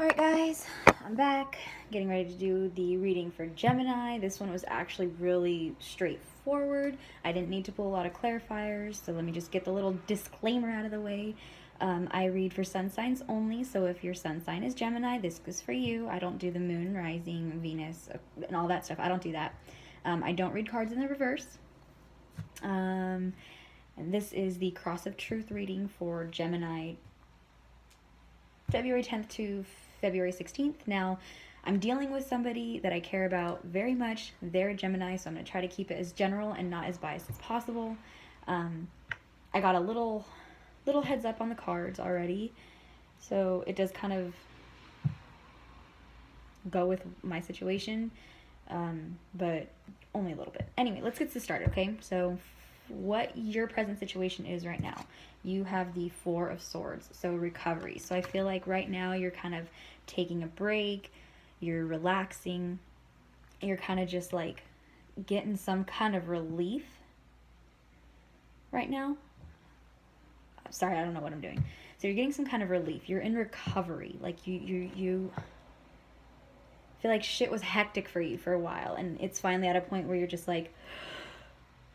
Alright guys, I'm back, getting ready to do the reading for Gemini. This one was actually really straightforward. I didn't need to pull a lot of clarifiers, so let me just get the little disclaimer out of the way. I read for sun signs only, so if your sun sign is Gemini, this is for you. I don't do the moon, rising, Venus, and all that stuff. I don't do that. I don't read cards in the reverse. And this is the Cross of Truth reading for Gemini, February 10th to February 16th. Now, I'm dealing with somebody that I care about very much. They're a Gemini, so I'm going to try to keep it as general and not as biased as possible. I got a little heads up on the cards already, so it does kind of go with my situation, but only a little bit. Anyway, let's get this started, okay? So what your present situation is right now. You have the Four of Swords, so recovery. So I feel like right now you're kind of taking a break, you're relaxing, you're kind of just like getting some kind of relief right now. Sorry, I don't know what I'm doing. So you're getting some kind of relief. You're in recovery. Like you feel like shit was hectic for you for a while, and it's finally at a point where you're just like,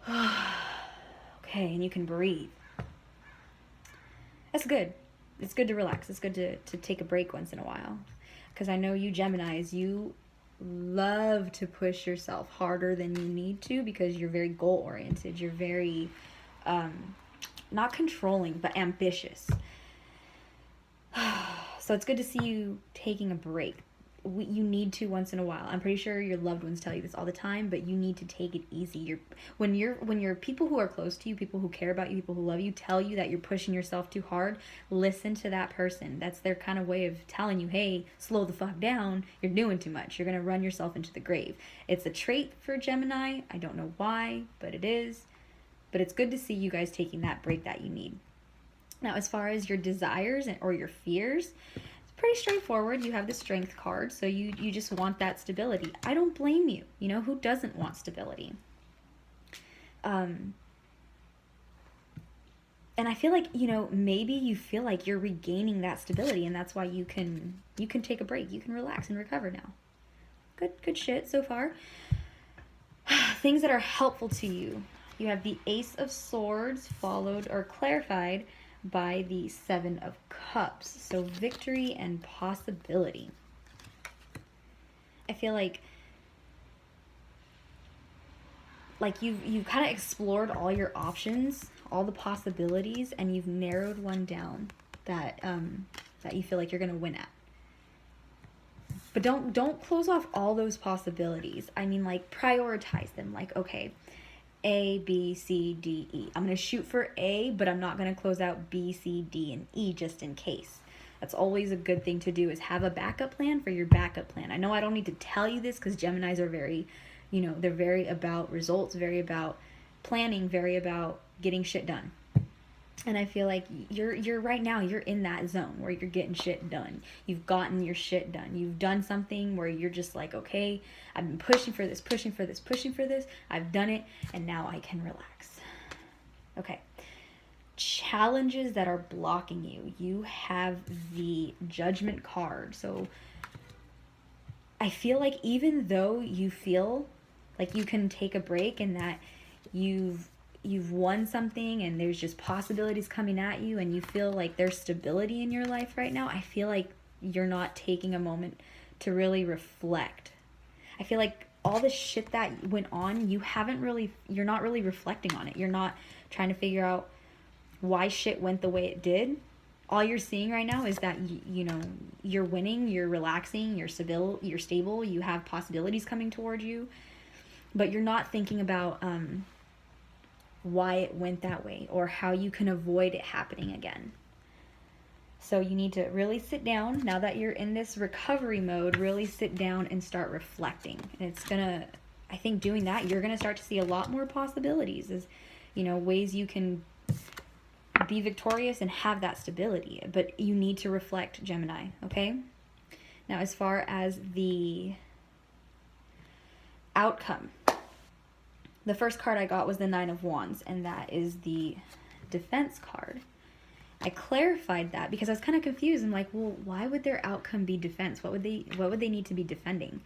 okay, and you can breathe. That's good. It's good to relax. It's good to take a break once in a while. Because I know you Geminis, you love to push yourself harder than you need to because you're very goal-oriented. You're very, not controlling, but ambitious. So it's good to see you taking a break. You need to once in a while. I'm pretty sure your loved ones tell you this all the time, but you need to take it easy. When you're people who are close to you, people who care about you, people who love you, tell you that you're pushing yourself too hard, listen to that person. That's their kind of way of telling you, hey, slow the fuck down. You're doing too much. You're going to run yourself into the grave. It's a trait for Gemini. I don't know why, but it is. But it's good to see you guys taking that break that you need. Now, as far as your desires or your fears, pretty straightforward. You have the Strength card, so you just want that stability. I don't blame you. You know, who doesn't want stability? And I feel like, you know, maybe you feel like you're regaining that stability, and that's why you can take a break. You can relax and recover now. Good shit so far. Things that are helpful to you. You have the Ace of Swords followed or clarified by the Seven of Cups. So victory and possibility. I feel like you've kind of explored all your options, all the possibilities, and you've narrowed one down that that you feel like you're gonna win at. But don't close off all those possibilities. I mean, like, prioritize them. Like, okay, A, B, C, D, E. I'm going to shoot for A, but I'm not going to close out B, C, D, and E just in case. That's always a good thing to do, is have a backup plan for your backup plan. I know I don't need to tell you this because Geminis are very, you know, they're very about results, very about planning, very about getting shit done. And I feel like you're right now, you're in that zone where you're getting shit done. You've gotten your shit done. You've done something where you're just like, okay, I've been pushing for this. I've done it, and now I can relax. Okay. Challenges that are blocking you. You have the Judgment card. So I feel like even though you feel like you can take a break and that you've won something and there's just possibilities coming at you and you feel like there's stability in your life right now, I feel like you're not taking a moment to really reflect. I feel like all the shit that went on, you're not really reflecting on it. You're not trying to figure out why shit went the way it did. All you're seeing right now is that, you know, you're winning, you're relaxing, you're stable, you have possibilities coming towards you, but you're not thinking about why it went that way or how you can avoid it happening again. So you need to really sit down, now that you're in this recovery mode, really sit down and start reflecting. And it's gonna, I think doing that, you're gonna start to see a lot more possibilities, as, you know, ways you can be victorious and have that stability. But you need to reflect, Gemini, okay? Now, as far as the outcome, the first card I got was the Nine of Wands, and that is the Defense card. I clarified that because I was kind of confused. I'm like, well, why would their outcome be defense? What would they need to be defending?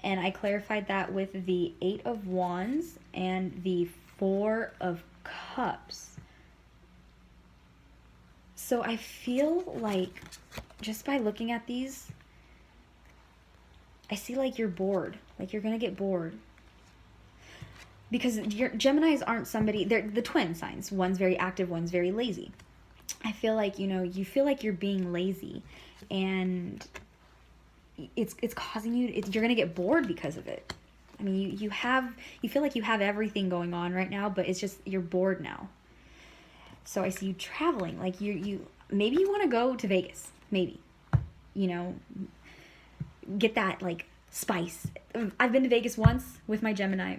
And I clarified that with the 8 of Wands and the 4 of Cups. So I feel like just by looking at these, I see like you're bored. Like you're going to get bored. Because your Geminis aren't somebody, they're the twin signs. One's very active, one's very lazy. I feel like, you know, you feel like you're being lazy, and it's causing you, you're going to get bored because of it. I mean, you feel like you have everything going on right now, but it's just, you're bored now. So I see you traveling, like maybe you want to go to Vegas, maybe, you know, get that like spice. I've been to Vegas once with my Gemini.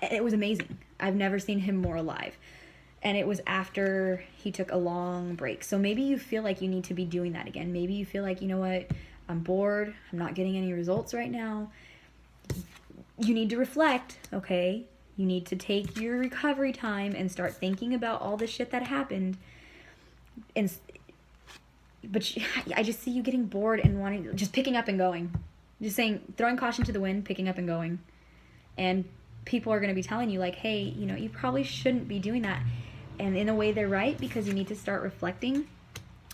It was amazing. I've never seen him more alive. And it was after he took a long break. So maybe you feel like you need to be doing that again. Maybe you feel like, you know what, I'm bored. I'm not getting any results right now. You need to reflect, okay? You need to take your recovery time and start thinking about all the shit that happened. But I just see you getting bored and wanting, just picking up and going. Just saying, throwing caution to the wind, picking up and going. And people are going to be telling you like, hey, you know, you probably shouldn't be doing that. And in a way they're right, because you need to start reflecting.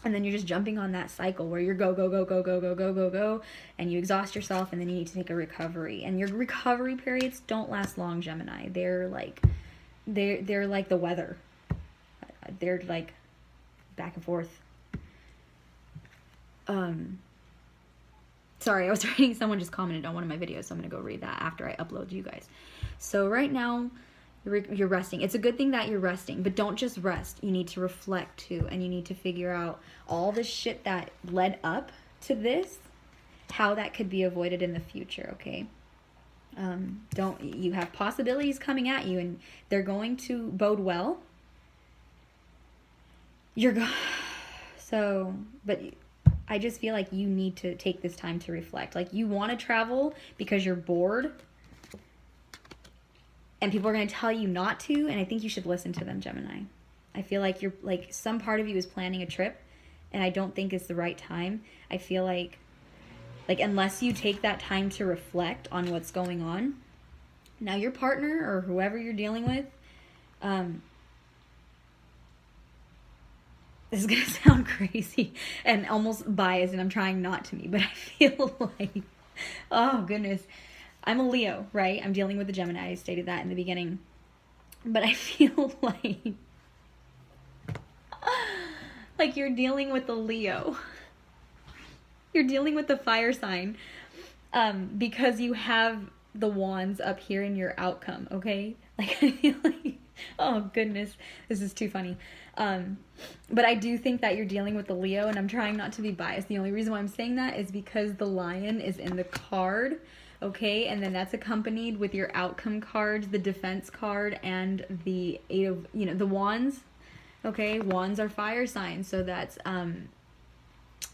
And then you're just jumping on that cycle where you're go, and you exhaust yourself, and then you need to take a recovery. And your recovery periods don't last long, Gemini. They're like the weather. They're like back and forth. Sorry, I was reading, someone just commented on one of my videos, so I'm going to go read that after I upload to you guys. So right now, you're resting. It's a good thing that you're resting, but don't just rest. You need to reflect too, and you need to figure out all the shit that led up to this, how that could be avoided in the future, okay? You have possibilities coming at you, and they're going to bode well. But I just feel like you need to take this time to reflect. Like, you want to travel because you're bored, and people are going to tell you not to, and I think you should listen to them, Gemini. I feel like you're, like, some part of you is planning a trip, and I don't think it's the right time. I feel like unless you take that time to reflect on what's going on, now your partner or whoever you're dealing with, this is going to sound crazy and almost biased, and I'm trying not to be, but I feel like, oh goodness, I'm a Leo, right? I'm dealing with the Gemini. I stated that in the beginning. But I feel like you're dealing with the Leo. You're dealing with the fire sign because you have the wands up here in your outcome, okay? Like, I feel like, oh goodness, this is too funny. But I do think that you're dealing with the Leo, and I'm trying not to be biased. The only reason why I'm saying that is because the lion is in the card, okay? And then that's accompanied with your outcome cards, the defense card, and the 8 of, you know, the wands, okay? Wands are fire signs, so that's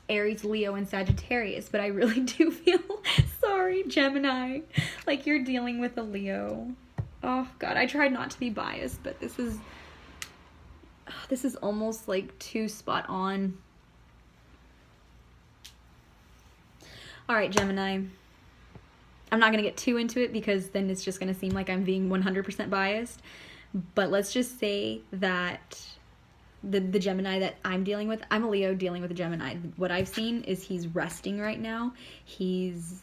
Aries, Leo, and Sagittarius. But I really do feel, sorry, Gemini, like you're dealing with a Leo. Oh God, I tried not to be biased, but this is almost like too spot on. All right, Gemini. I'm not going to get too into it because then it's just going to seem like I'm being 100% biased. But let's just say that the Gemini that I'm dealing with, I'm a Leo dealing with a Gemini. What I've seen is he's resting right now. He's,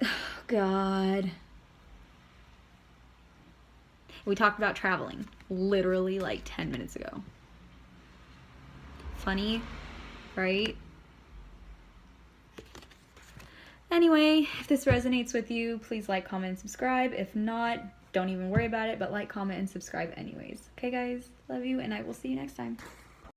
oh God. We talked about traveling literally like 10 minutes ago. Funny, right? Anyway, if this resonates with you, please like, comment, and subscribe. If not, don't even worry about it, but like, comment, and subscribe anyways. Okay, guys? Love you, and I will see you next time.